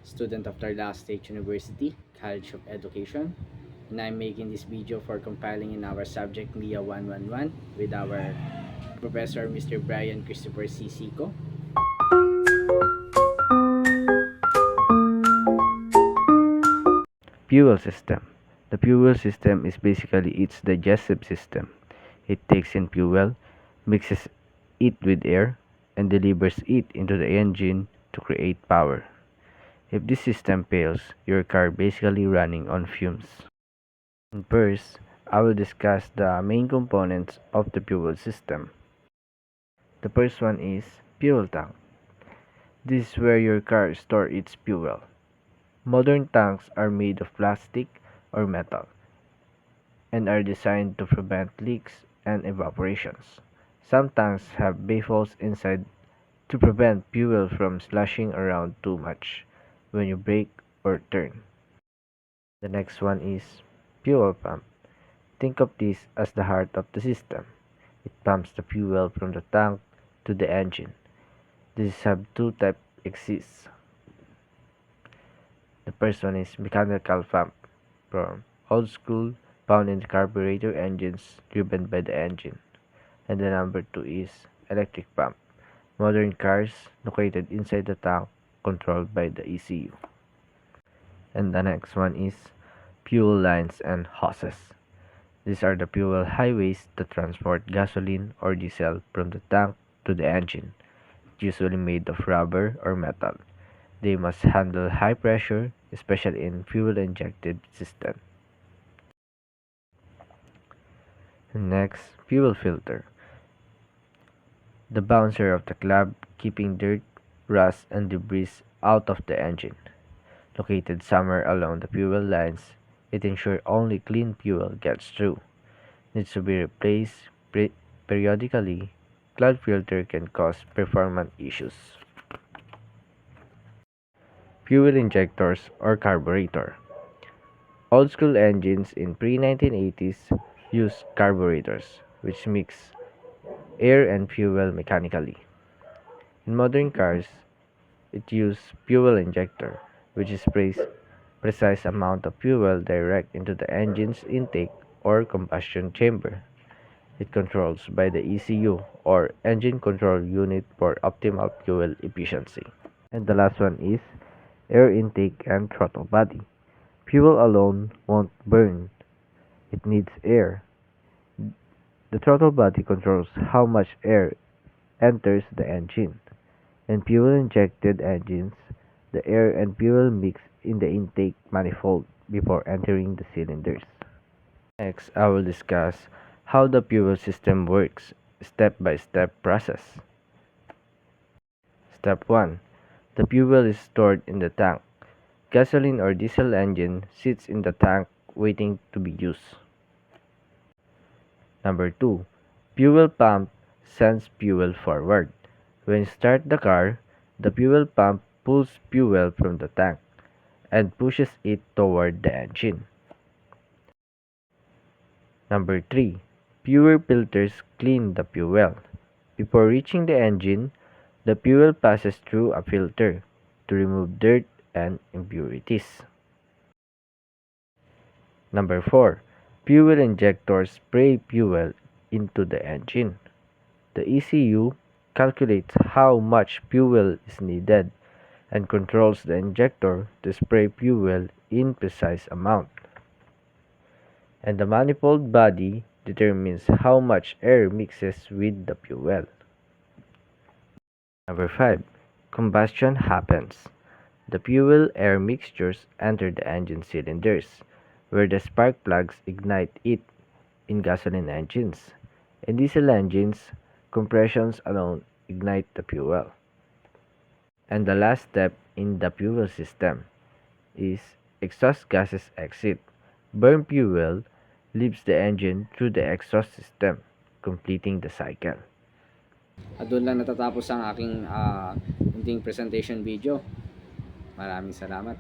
student of Tarlac State University, College of Education. And I'm making this video for compiling in our subject MIA 111 with our Professor Mr. Brian Christopher C. Sico. Fuel system. The fuel system is basically its digestive system. It takes in fuel, mixes it with air, and delivers it into the engine to create power. If this system fails, your car basically running on fumes. And first, I will discuss the main components of the fuel system. The first one is fuel tank. This is where your car stores its fuel. Modern tanks are made of plastic or metal and are designed to prevent leaks and evaporations. Some tanks have baffles inside to prevent fuel from sloshing around too much when you brake or turn. The next one is fuel pump. Think of this as the heart of the system. It pumps the fuel from the tank to the engine. These have two types exist. The first one is mechanical pump, from old school, found in carburetor engines driven by the engine. And the number two is electric pump, modern cars located inside the tank controlled by the ECU. And the next one is fuel lines and hoses. These are the fuel highways that transport gasoline or diesel from the tank to the engine, usually made of rubber or metal. They must handle high pressure, especially in fuel-injected systems. Next, fuel filter. The bouncer of the club, keeping dirt, rust, and debris out of the engine. Located somewhere along the fuel lines, it ensures only clean fuel gets through. Needs to be replaced periodically. Clogged filter can cause performance issues. Fuel injectors or carburetor. Old school engines in pre-1980s used carburetors, which mix air and fuel mechanically. In modern cars, it uses fuel injector, which sprays precise amount of fuel direct into the engine's intake or combustion chamber. It controls by the ECU or engine control unit for optimal fuel efficiency. And the last one is air intake and throttle body. Fuel alone won't burn. It needs air. The throttle body controls how much air enters the engine. In fuel-injected engines, the air and fuel mix in the intake manifold before entering the cylinders. Next, I will discuss how the fuel system works, step-by-step process. Step 1. The fuel is stored in the tank. Gasoline or diesel engine sits in the tank waiting to be used. Number 2. Fuel pump sends fuel forward. When you start the car, the fuel pump pulls fuel from the tank and pushes it toward the engine. Number 3. Fuel filters clean the fuel. Before reaching the engine, the fuel passes through a filter to remove dirt and impurities. Number 4. Fuel injectors spray fuel into the engine. The ECU calculates how much fuel is needed and controls the injector to spray fuel in precise amount. And the manifold body determines how much air mixes with the fuel. Number 5. Combustion happens. The fuel-air mixtures enter the engine cylinders, where the spark plugs ignite it in gasoline engines. In diesel engines, compressions alone ignite the fuel. And the last step in the fuel system is exhaust gases exit. Burn fuel leaves the engine through the exhaust system, completing the cycle. At doon lang natatapos ang aking presentation video. Maraming salamat.